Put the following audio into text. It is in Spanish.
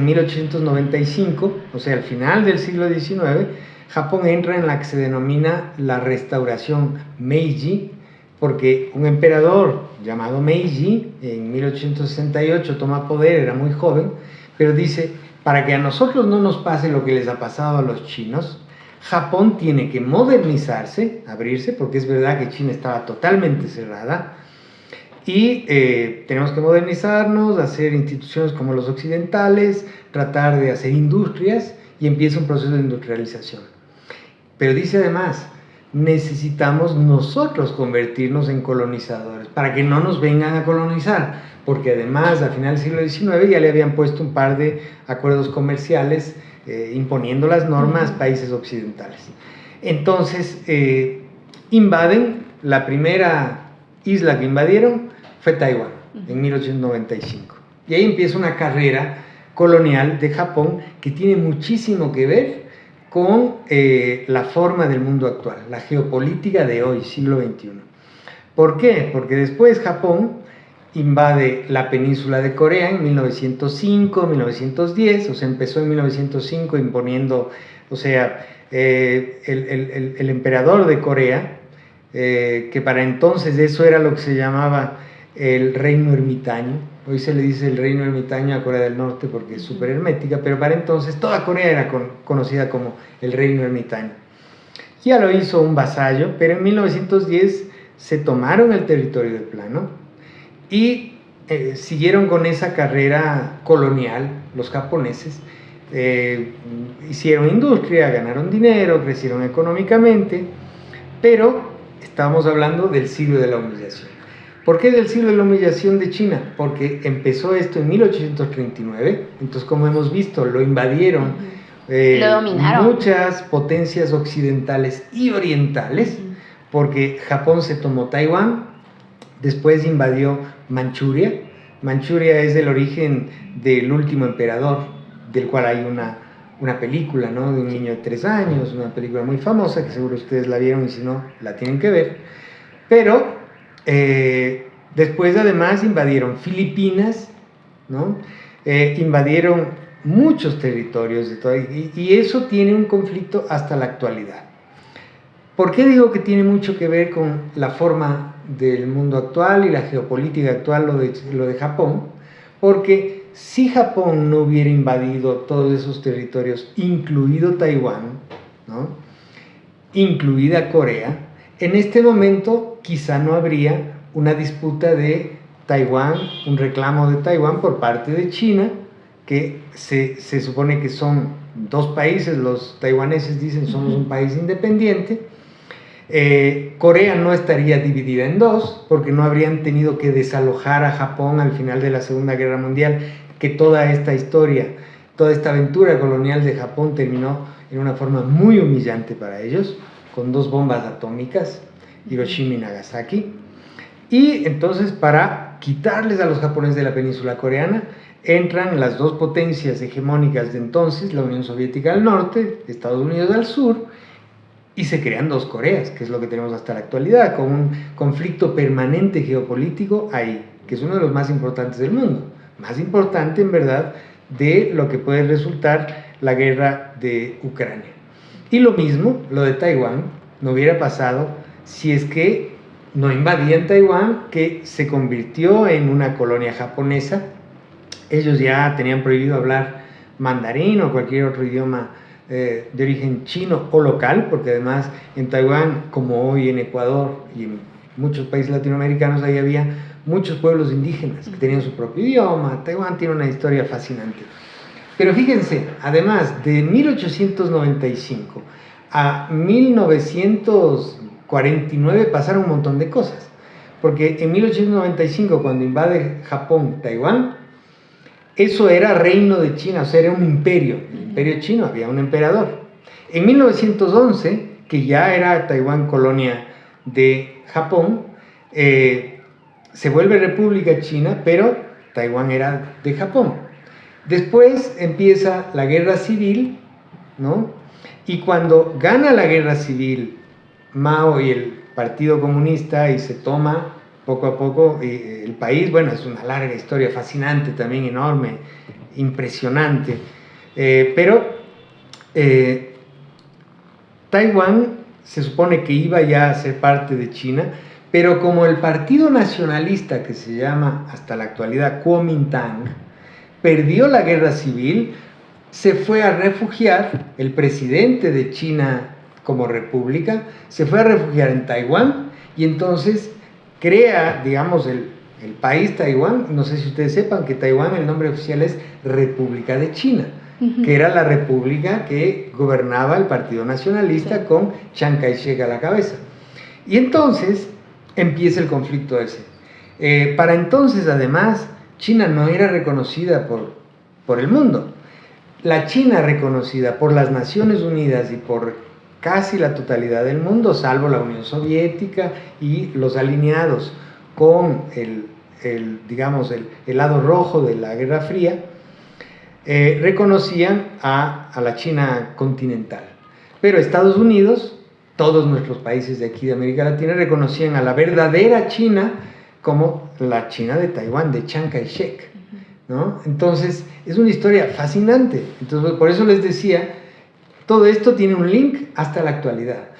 en 1895, o sea, al final del siglo XIX, Japón entra en la que se denomina la restauración Meiji, porque un emperador llamado Meiji en 1868 toma poder, era muy joven, pero dice, para que a nosotros no nos pase lo que les ha pasado a los chinos, Japón tiene que modernizarse, abrirse, porque es verdad que China estaba totalmente cerrada, y tenemos que modernizarnos, hacer instituciones como los occidentales, tratar de hacer industrias, y empieza un proceso de industrialización. Pero dice además, necesitamos nosotros convertirnos en colonizadores, para que no nos vengan a colonizar, porque además, al final del siglo XIX, ya le habían puesto un par de acuerdos comerciales imponiendo las normas a países occidentales. Entonces, invaden, la primera isla que invadieron fue Taiwán, en 1895. Y ahí empieza una carrera colonial de Japón que tiene muchísimo que ver con la forma del mundo actual, la geopolítica de hoy, siglo XXI. ¿Por qué? Porque después Japón invade la península de Corea en 1905, 1910, o sea, empezó en 1905 imponiendo, o sea, el emperador de Corea, que para entonces eso era lo que se llamaba el reino ermitaño. Hoy se le dice el reino ermitaño a Corea del Norte porque es súper hermética, pero para entonces toda Corea era conocida como el reino ermitaño. Ya lo hizo un vasallo, pero en 1910 se tomaron el territorio del plano y siguieron con esa carrera colonial los japoneses. Hicieron industria, ganaron dinero, crecieron económicamente, pero estamos hablando del siglo de la humillación. ¿Por qué del siglo de la humillación de China? Porque empezó esto en 1839, entonces como hemos visto, lo invadieron lo dominaron muchas potencias occidentales y orientales, porque Japón se tomó Taiwán, después invadió Manchuria. Manchuria es el origen del último emperador, del cual hay una película, ¿no? De un niño de 3 años, una película muy famosa, que seguro ustedes la vieron y si no, la tienen que ver. Pero después además invadieron Filipinas, ¿no? Invadieron muchos territorios de todo, y eso tiene un conflicto hasta la actualidad. ¿Por qué digo que tiene mucho que ver con la forma del mundo actual y la geopolítica actual, lo de Japón? Porque si Japón no hubiera invadido todos esos territorios, incluido Taiwán, ¿no? Incluida Corea, en este momento quizá no habría una disputa de Taiwán, un reclamo de Taiwán por parte de China, que se supone que son dos países, los taiwaneses dicen somos un país independiente. Corea no estaría dividida en dos, porque no habrían tenido que desalojar a Japón al final de la Segunda Guerra Mundial, que toda esta historia, toda esta aventura colonial de Japón terminó en una forma muy humillante para ellos, con 2 bombas atómicas, Hiroshima y Nagasaki. Y entonces, para quitarles a los japoneses de la península coreana, entran las 2 potencias hegemónicas de entonces, la Unión Soviética al norte, Estados Unidos al sur, y se crean 2 Coreas, que es lo que tenemos hasta la actualidad, con un conflicto permanente geopolítico ahí, que es uno de los más importantes del mundo, más importante en verdad de lo que puede resultar la guerra de Ucrania. Y lo mismo, lo de Taiwán, no hubiera pasado si es que no invadían Taiwán, que se convirtió en una colonia japonesa. Ellos ya tenían prohibido hablar mandarín o cualquier otro idioma de origen chino o local, porque además en Taiwán, como hoy en Ecuador y en muchos países latinoamericanos, ahí había muchos pueblos indígenas que tenían su propio idioma. Taiwán tiene una historia fascinante. Pero fíjense, además de 1895 a 1949 pasaron un montón de cosas, porque en 1895, cuando invade Japón Taiwán, eso era reino de China, o sea, era un imperio, el imperio chino, había un emperador. En 1911, que ya era Taiwán colonia de Japón, se vuelve República China, pero Taiwán era de Japón. Después empieza la guerra civil, ¿no? Y cuando gana la guerra civil Mao y el Partido Comunista y se toma poco a poco el país, bueno, es una larga historia, fascinante también, enorme, impresionante, pero Taiwán se supone que iba ya a ser parte de China, pero como el partido nacionalista que se llama hasta la actualidad Kuomintang perdió la guerra civil, se fue a refugiar, el presidente de China como república, se fue a refugiar en Taiwán y entonces crea, digamos, el país Taiwán. No sé si ustedes sepan que Taiwán, el nombre oficial es República de China, que era la república que gobernaba el Partido Nacionalista con Chiang Kai-shek a la cabeza. Y entonces empieza el conflicto ese. Para entonces, además, China no era reconocida por el mundo. La China reconocida por las Naciones Unidas y por casi la totalidad del mundo, salvo la Unión Soviética y los alineados con digamos, el lado rojo de la Guerra Fría, reconocían a la China continental. Pero Estados Unidos, todos nuestros países de aquí de América Latina, reconocían a la verdadera China como la China de Taiwán, de Chiang Kai-shek, ¿no? Entonces, es una historia fascinante. Entonces, por eso les decía, todo esto tiene un link hasta la actualidad.